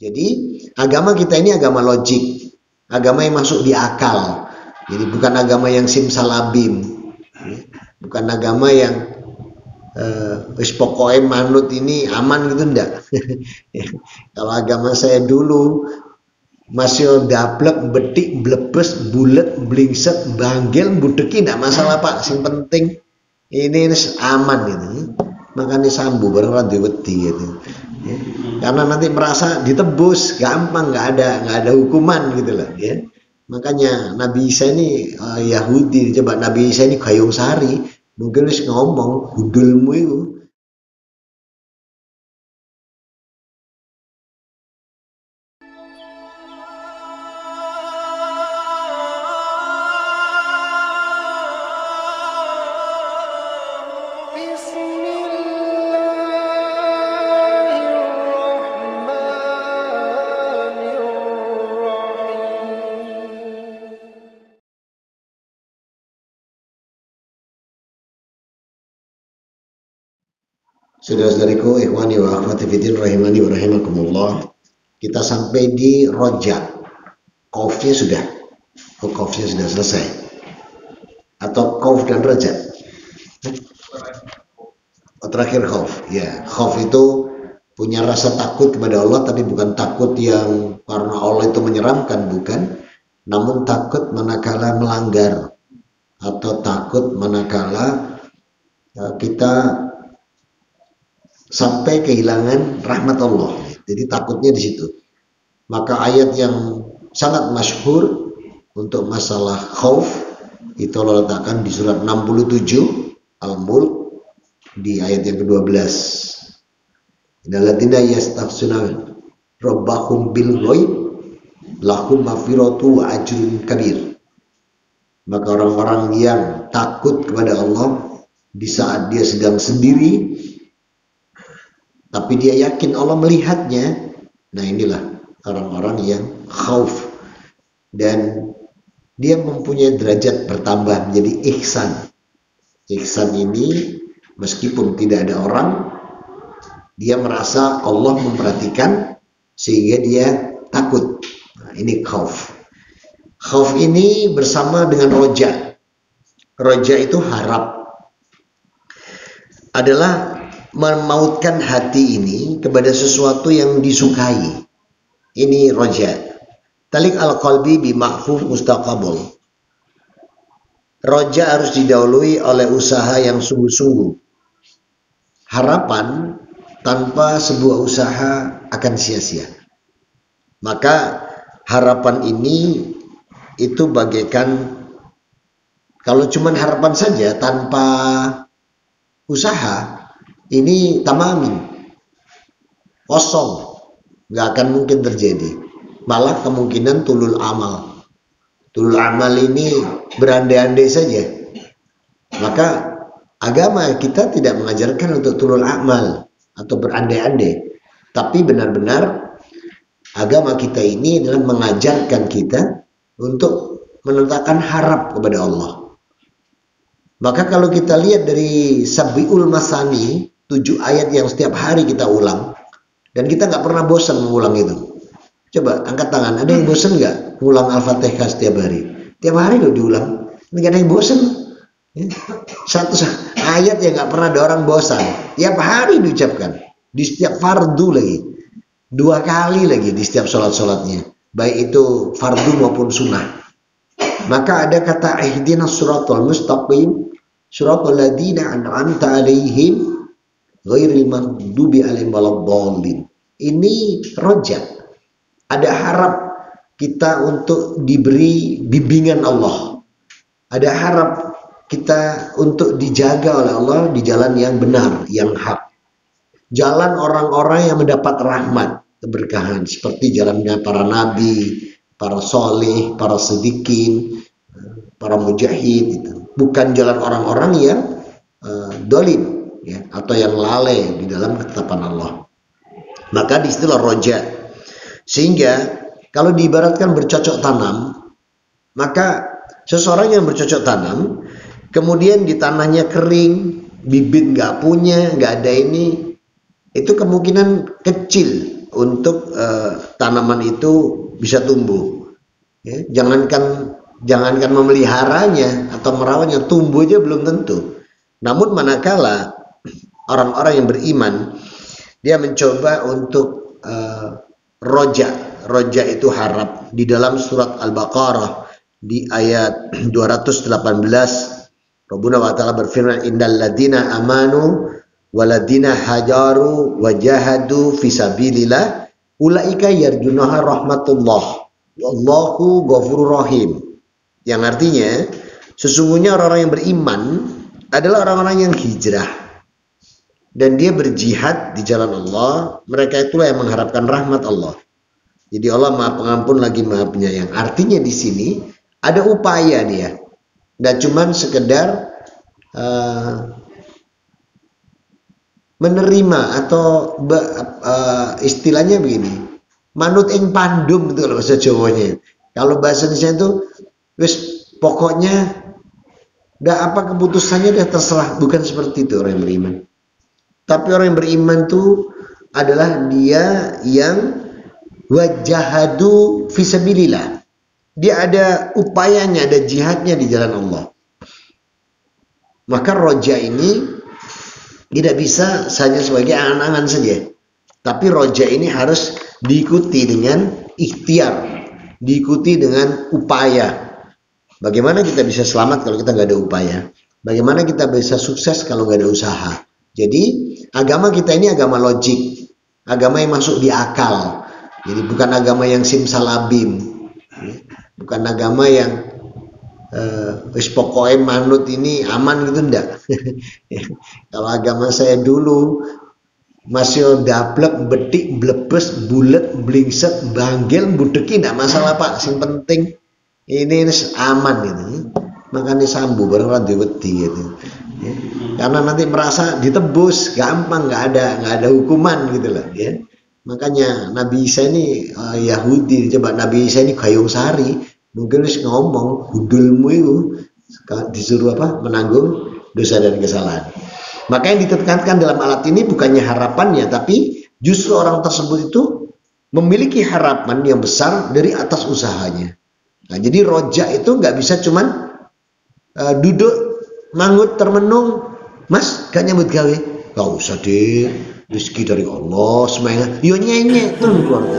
Jadi agama kita ini agama logik, agama yang masuk di akal. Jadi bukan agama yang simsalabim, bukan agama yang wis pokoknya manut ini aman gitu, enggak. Kalau agama saya dulu masih daplek, betik, blebes, bulet, blingset, banggil, budeki, enggak masalah Pak. Yang penting ini aman gitu. Makanya sambu bareng ra wedi gitu. Ya. Karena nanti merasa ditebus, gampang, nggak ada hukuman gitu loh. Ya. Makanya Nabi Isa ini Yahudi, coba Nabi Isa ini Gayung Sari, mungkin harus ngomong hudulmu itu. Saudara-saudariku, ikhwani wa akhwati fiddin rahimani wa rahimakumullah. Kita sampai di roja. Qaufnya sudah. Qaufnya sudah selesai. Atau qauf dan roja. Terakhir khauf. Ya, khauf itu punya rasa takut kepada Allah, tapi bukan takut yang karena Allah itu menyeramkan, bukan. Namun takut manakala melanggar, atau takut manakala kita sampai kehilangan rahmat Allah. Jadi takutnya di situ. Maka ayat yang sangat masyhur untuk masalah khauf itu Allah letakkan di surat 67 Al-Mulk di ayat yang ke-12. Innalladzina yastaghfiruna rabbahum bil ghaib lahum maghfiratu wa ajrun kabir. Maka orang-orang yang takut kepada Allah di saat dia sedang sendiri, tapi dia yakin Allah melihatnya. Nah inilah orang-orang yang khauf. Dan dia mempunyai derajat bertambah menjadi ihsan. Ihsan ini meskipun tidak ada orang, dia merasa Allah memperhatikan sehingga dia takut. Nah, ini khauf. Khauf ini bersama dengan roja. Roja itu harap. Adalah memautkan hati ini kepada sesuatu yang disukai. Ini roja. Talik al-qalbi bi ma'fuf mustaqabul. Roja harus didahului oleh usaha yang sungguh-sungguh. Harapan tanpa sebuah usaha akan sia-sia. Maka harapan ini itu bagaikan, kalau cuman harapan saja tanpa usaha, ini tamamin, kosong, nggak akan mungkin terjadi. Malah kemungkinan tulul amal. Tulul amal ini berandai-andai saja. Maka agama kita tidak mengajarkan untuk tulul amal atau berandai-andai. Tapi benar-benar agama kita ini adalah mengajarkan kita untuk menetapkan harap kepada Allah. Maka kalau kita lihat dari Sabiul Masani, 7 ayat yang setiap hari kita ulang, dan kita nggak pernah bosan mengulang itu. Coba angkat tangan, ada yang bosan nggak mengulang Al-Fatihah setiap hari? Tiap hari loh diulang, nggak ada yang bosan. Satu ayat yang nggak pernah ada orang bosan, tiap hari diucapkan, di setiap fardu lagi, 2 kali lagi di setiap sholat-sholatnya, baik itu fardu maupun sunnah. Maka ada kata ihdinas siratal mustaqim, siratal ladzina an'amta alaihim ghairil maghdubi alaihim waladdallin. Ini roja. Ada harap kita untuk diberi bimbingan Allah. Ada harap kita untuk dijaga oleh Allah di jalan yang benar, yang hak. Jalan orang-orang yang mendapat rahmat, keberkahan, seperti jalannya para nabi, para soleh, para sedikin, para mujahid. Bukan jalan orang-orang yang dolim, ya, atau yang lalai di dalam ketetapan Allah. Maka di istilah roja. Sehingga kalau diibaratkan bercocok tanam, maka seseorang yang bercocok tanam, kemudian di tanahnya kering, bibit nggak punya, nggak ada ini, itu kemungkinan kecil untuk tanaman itu bisa tumbuh. Ya, jangankan memeliharanya atau merawatnya, tumbuh aja belum tentu. Namun manakala orang-orang yang beriman dia mencoba untuk roja itu harap. Di dalam surat Al-Baqarah di ayat 218 Rabbuna wa ta'ala berfirman, innal ladina amanu waladina hajaru wajahadu fisabilillah ulaika yarjunaha rahmatullah wallahu ghafurur rahim. Yang artinya sesungguhnya orang-orang yang beriman adalah orang-orang yang hijrah dan dia berjihad di jalan Allah, mereka itulah yang mengharapkan rahmat Allah. Jadi Allah Maha Pengampun lagi Maha Penyayang. Artinya di sini ada upaya dia. Nggak cuman sekedar menerima atau istilahnya begini, manut ing pandum itu kalau bahasa Jawanya. Kalau bahasa Indonesia itu wis pokoknya nggak apa keputusannya dia terserah, bukan seperti itu orang yang beriman. Tapi orang yang beriman itu adalah dia yang wajahadu fisabilillah. Dia ada upayanya, ada jihadnya di jalan Allah. Maka roja ini tidak bisa hanya sebagai angan-angan saja. Tapi roja ini harus diikuti dengan ikhtiar, diikuti dengan upaya. Bagaimana kita bisa selamat kalau kita nggak ada upaya? Bagaimana kita bisa sukses kalau nggak ada usaha? Jadi agama kita ini agama logik, agama yang masuk di akal. Jadi bukan agama yang simsalabim, bukan agama yang wis pokoknya manut ini aman gitu, enggak. Kalau agama saya dulu masih daplek, betik, blebes, bulet, blingset, banggel, budeki, enggak masalah Pak. Yang penting ini aman gitu. Makanya sambu bareng orang diwedi gitu. Ya. Karena nanti merasa ditebus gampang, nggak ada hukuman gitu lah. Ya. Makanya Nabi Isa ini Yahudi, coba Nabi Isa ini gayung sari, mungkin harus ngomong hudulmu itu disuruh apa menanggung dosa dan kesalahan. Maka yang ditekankan dalam alat ini bukannya harapannya, tapi justru orang tersebut itu memiliki harapan yang besar dari atas usahanya. Nah, jadi roja itu nggak bisa cuman duduk mangut termenung, Mas gak nyambut gawe, gak usah deh, rezeki dari Allah semuanya, yo nyenyek terus keluarga.